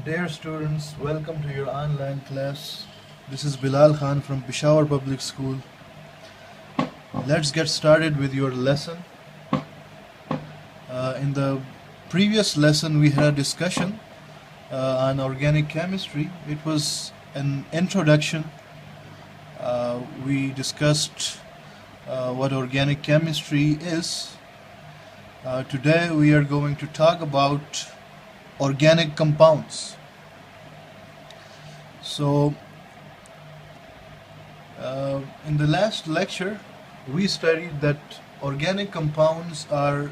Dear students, welcome to your online class. This is Bilal Khan from Peshawar Public School. Let's get started with your lesson. In the previous lesson, we had a discussion on organic chemistry. It was an introduction. We discussed what organic chemistry is. Today, we are going to talk about organic compounds. So, in the last lecture, we studied that organic compounds are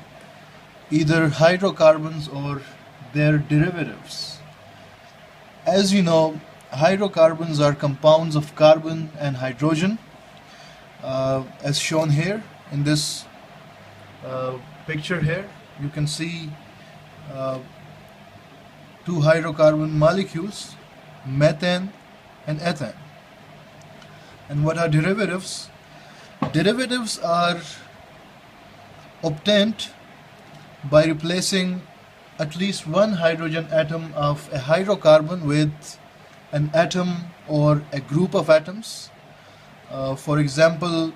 either hydrocarbons or their derivatives. As you know, hydrocarbons are compounds of carbon and hydrogen, as shown here in this picture here. You can see two hydrocarbon molecules, methane and ethane. And what are derivatives? Derivatives are obtained by replacing at least one hydrogen atom of a hydrocarbon with an atom or a group of atoms. For example,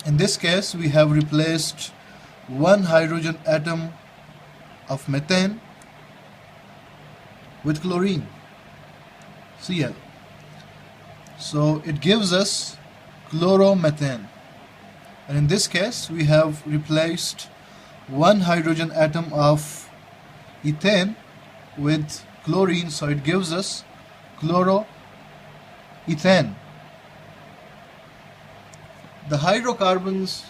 in this case, we have replaced one hydrogen atom of methane with chlorine, Cl. So it gives us chloromethane. And in this case, we have replaced one hydrogen atom of ethane with chlorine, so it gives us chloroethane. The hydrocarbons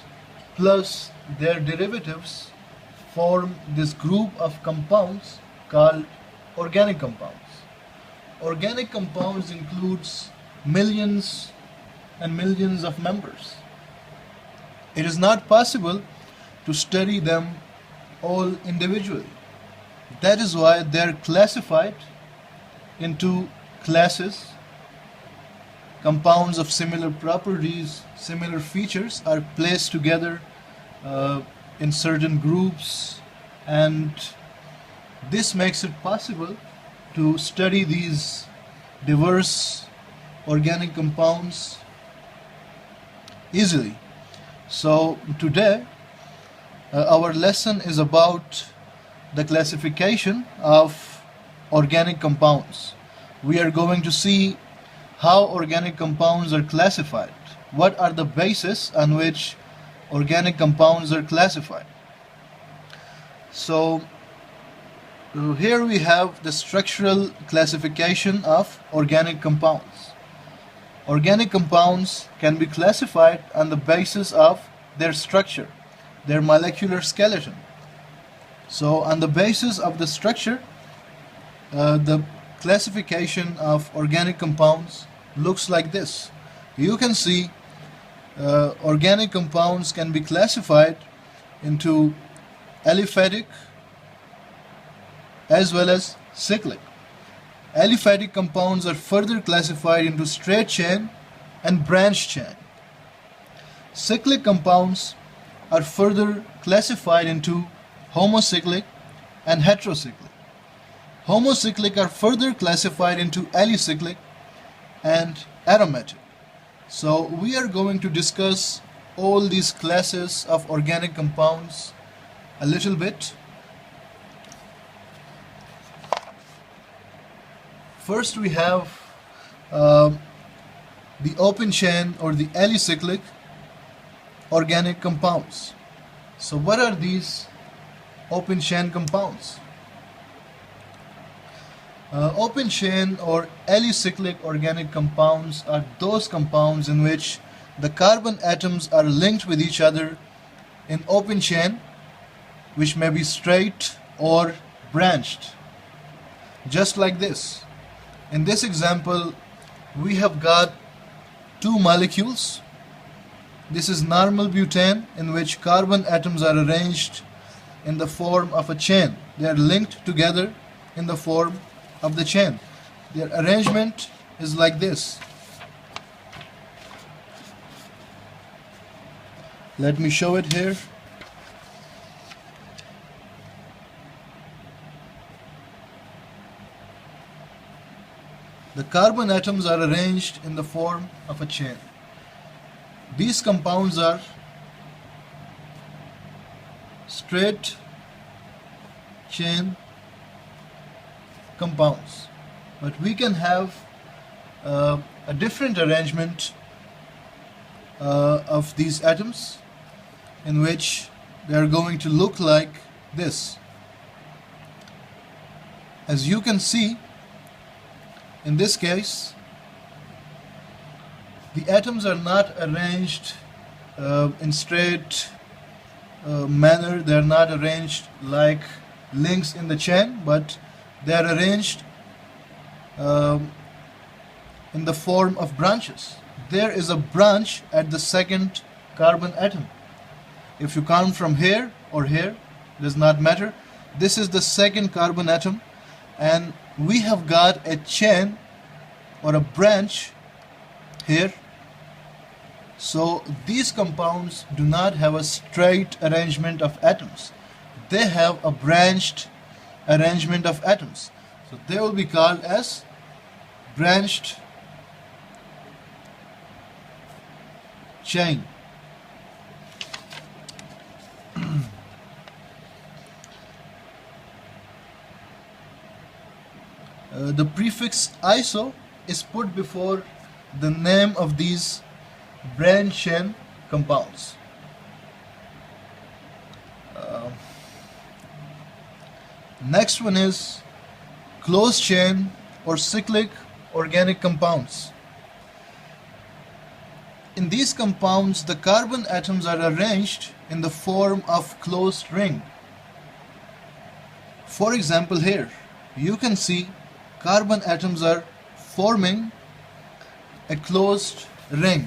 plus their derivatives form this group of compounds called organic compounds. Organic compounds includes millions and millions of members. It is not possible to study them all individually. That is why they are classified into classes. Compounds of similar properties, similar features are placed together in certain groups, and this makes it possible to study these diverse organic compounds easily. So today our lesson is about the classification of organic compounds. We are going to see how organic compounds are classified. What are the bases on which organic compounds are classified? So here we have the structural classification of organic compounds. Organic compounds can be classified on the basis of their structure, their molecular skeleton. So on the basis of the structure, the classification of organic compounds looks like this. You can see organic compounds can be classified into aliphatic as well as cyclic. Aliphatic compounds are further classified into straight chain and branch chain. Cyclic compounds are further classified into homocyclic and heterocyclic. Homocyclic are further classified into alicyclic and aromatic. So we are going to discuss all these classes of organic compounds a little bit. First we have the open chain or the alicyclic organic compounds. So what are these open chain compounds? Open chain or alicyclic organic compounds are those compounds in which the carbon atoms are linked with each other in open chain, which may be straight or branched, just like this. In this example, we have got two molecules. This is normal butane, in which carbon atoms are arranged in the form of a chain. They are linked together in the form of the chain. Their arrangement is like this. Let me show it here. the carbon atoms are arranged in the form of a chain. These compounds are straight chain compounds, but we can have a different arrangement of these atoms in which they are going to look like this. As you can see, in this case, the atoms are not arranged in straight manner. They are not arranged like links in the chain, but they are arranged in the form of branches. There is a branch at the second carbon atom. If you count from here or here, does not matter. This is the second carbon atom, and we have got a chain or a branch here. So these compounds do not have a straight arrangement of atoms. They have a branched arrangement of atoms. So they will be called as branched chain. The prefix iso is put before the name of these branch chain compounds. Next one is closed chain or cyclic organic compounds. In these compounds, the carbon atoms are arranged in the form of closed ring. For example, here you can see carbon atoms are forming a closed ring.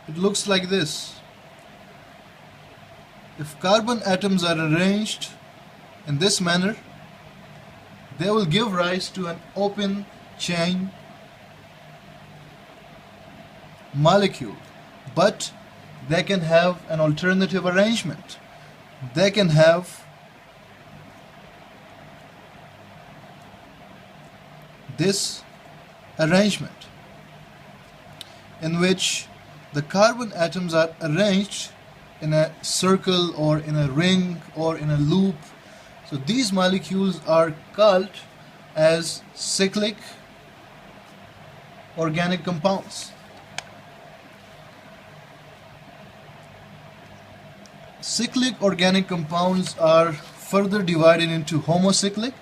It looks like this. If carbon atoms are arranged in this manner, they will give rise to an open chain molecule, but they can have an alternative arrangement. They can have this arrangement in which the carbon atoms are arranged in a circle or in a ring or in a loop. So these molecules are called as cyclic organic compounds. Cyclic organic compounds are further divided into homocyclic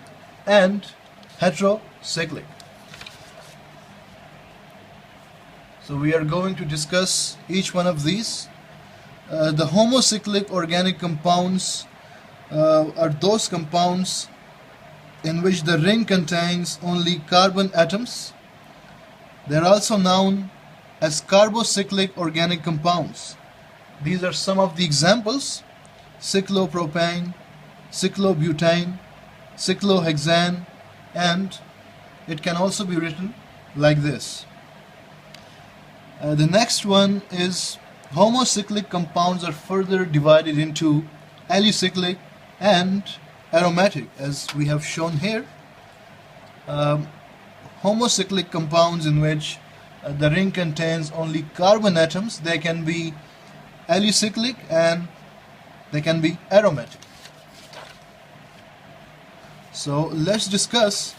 and heterocyclic. So we are going to discuss each one of these. The homocyclic organic compounds are those compounds in which the ring contains only carbon atoms. They are also known as carbocyclic organic compounds. These are some of the examples: cyclopropane, cyclobutane, cyclohexane, and it can also be written like this. The next one is homocyclic compounds are further divided into alicyclic and aromatic, as we have shown here. Homocyclic compounds in which the ring contains only carbon atoms, they can be alicyclic and they can be aromatic. So let's discuss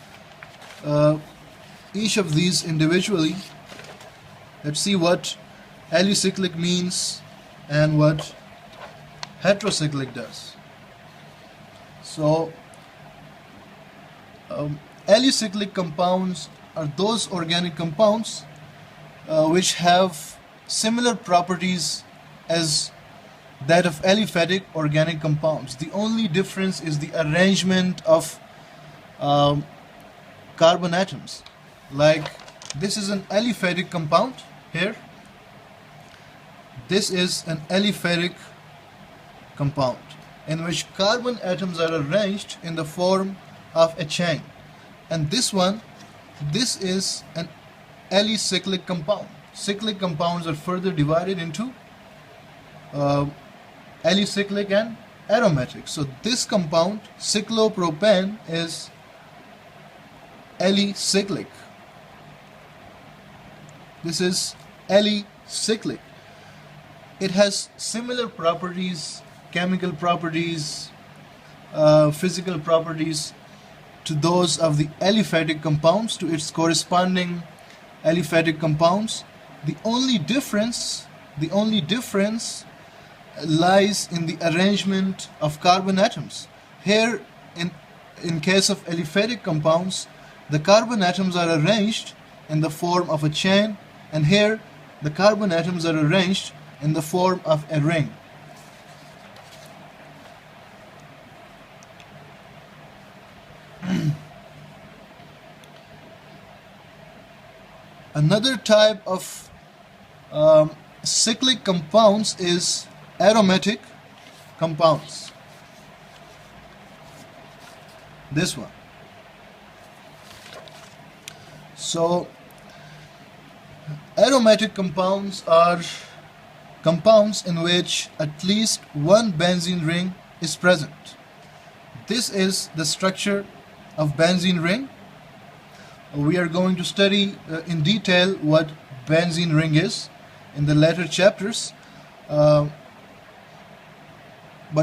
each of these individually. Let's see what alicyclic means and what heterocyclic does. So alicyclic compounds are those organic compounds which have similar properties as that of aliphatic organic compounds. The only difference is the arrangement of carbon atoms. Like this is an aliphatic compound here. This is an aliphatic compound in which carbon atoms are arranged in the form of a chain. And this one, this is an alicyclic compound. Cyclic compounds are further divided into alicyclic and aromatic. So this compound, cyclopropane, is alicyclic. This is alicyclic. It has similar properties, chemical properties, physical properties to those of the aliphatic compounds, to its corresponding aliphatic compounds. The only difference lies in the arrangement of carbon atoms. Here, in case of aliphatic compounds, the carbon atoms are arranged in the form of a chain, and here the carbon atoms are arranged in the form of a ring. Another type of cyclic compounds is aromatic compounds. This one. So aromatic compounds are compounds in which at least one benzene ring is present. This is the structure of benzene ring. We are going to study in detail what benzene ring is in the later chapters. But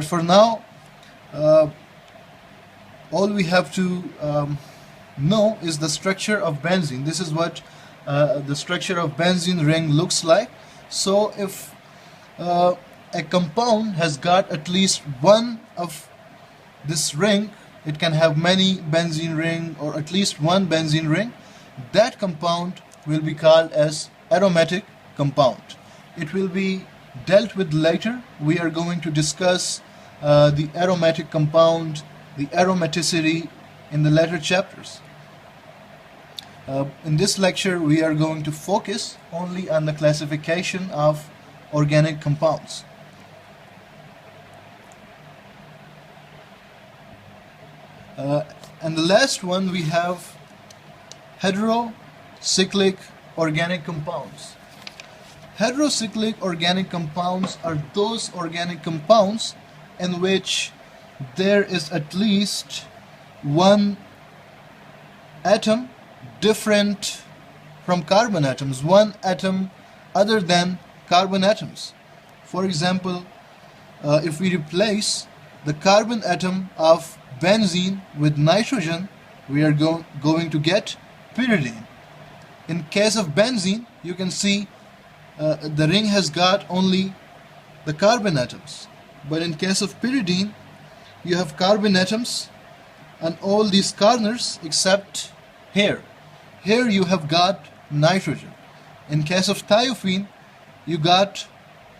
for now, all we have to know is the structure of benzene. This is what the structure of benzene ring looks like. So if a compound has got at least one of this ring, it can have many benzene ring or at least one benzene ring, that compound will be called as aromatic compound. It will be dealt with later. We are going to discuss the aromatic compound, the aromaticity in the later chapters. In this lecture, we are going to focus only on the classification of organic compounds. And the last one, we have heterocyclic organic compounds. Heterocyclic organic compounds are those organic compounds in which there is at least one atom different from carbon atoms, one atom other than carbon atoms. For example, if we replace the carbon atom of benzene with nitrogen, we are going to get pyridine. In case of benzene, you can see the ring has got only the carbon atoms. But in case of pyridine, you have carbon atoms on all these corners except here. Here you have got nitrogen. In case of thiophene, you got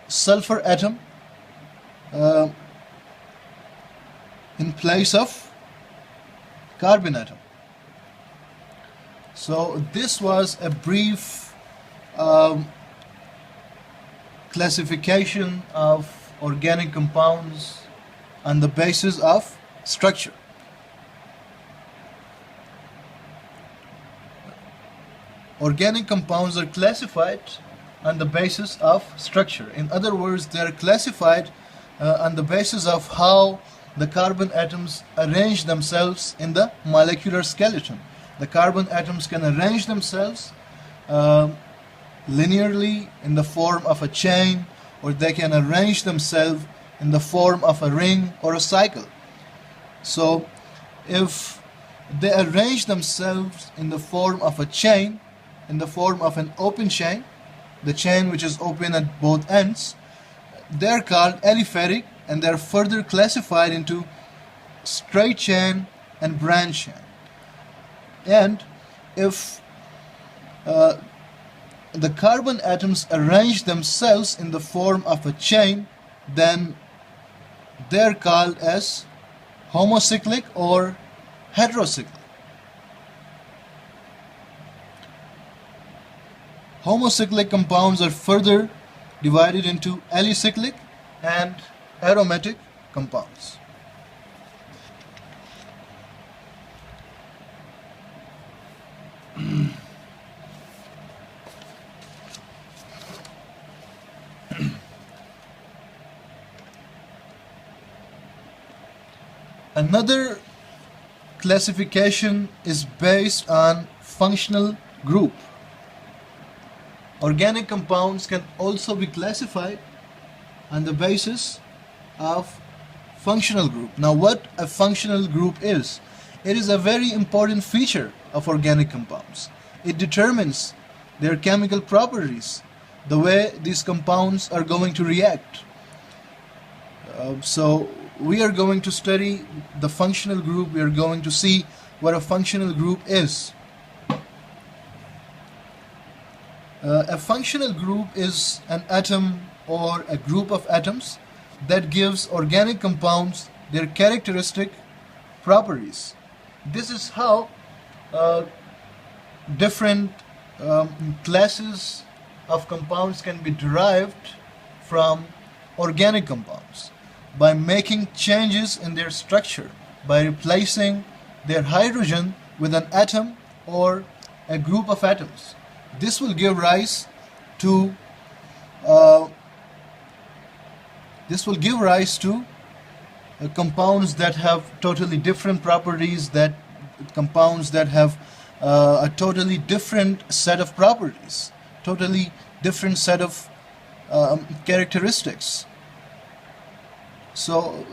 sulfur atom in place of carbon atom. So this was a brief classification of organic compounds on the basis of structure. Organic compounds are classified on the basis of structure. In other words, they are classified on the basis of how the carbon atoms arrange themselves in the molecular skeleton. The carbon atoms can arrange themselves linearly in the form of a chain, or they can arrange themselves in the form of a ring or a cycle. So if they arrange themselves in the form of a chain, in the form of an open chain, the chain which is open at both ends, they're called aliphatic, and they're further classified into straight chain and branch chain. And if the carbon atoms arrange themselves in the form of a chain, then they're called as homocyclic or heterocyclic. Homocyclic compounds are further divided into alicyclic and aromatic compounds. Another classification is based on functional group. Organic compounds can also be classified on the basis of functional group. Now, what a functional group is? It is a very important feature of organic compounds. It determines their chemical properties, the way these compounds are going to react. So we are going to study the functional group. We are going to see what a functional group is. A functional group is an atom or a group of atoms that gives organic compounds their characteristic properties. This is how different classes of compounds can be derived from organic compounds, by making changes in their structure, by replacing their hydrogen with an atom or a group of atoms. This will give rise to compounds that have totally different properties, that compounds that have a totally different set of properties, totally different set of characteristics. So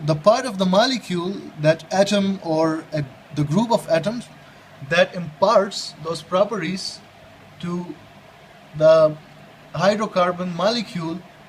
the part of the molecule, that atom or the group of atoms that imparts those properties to the hydrocarbon molecule,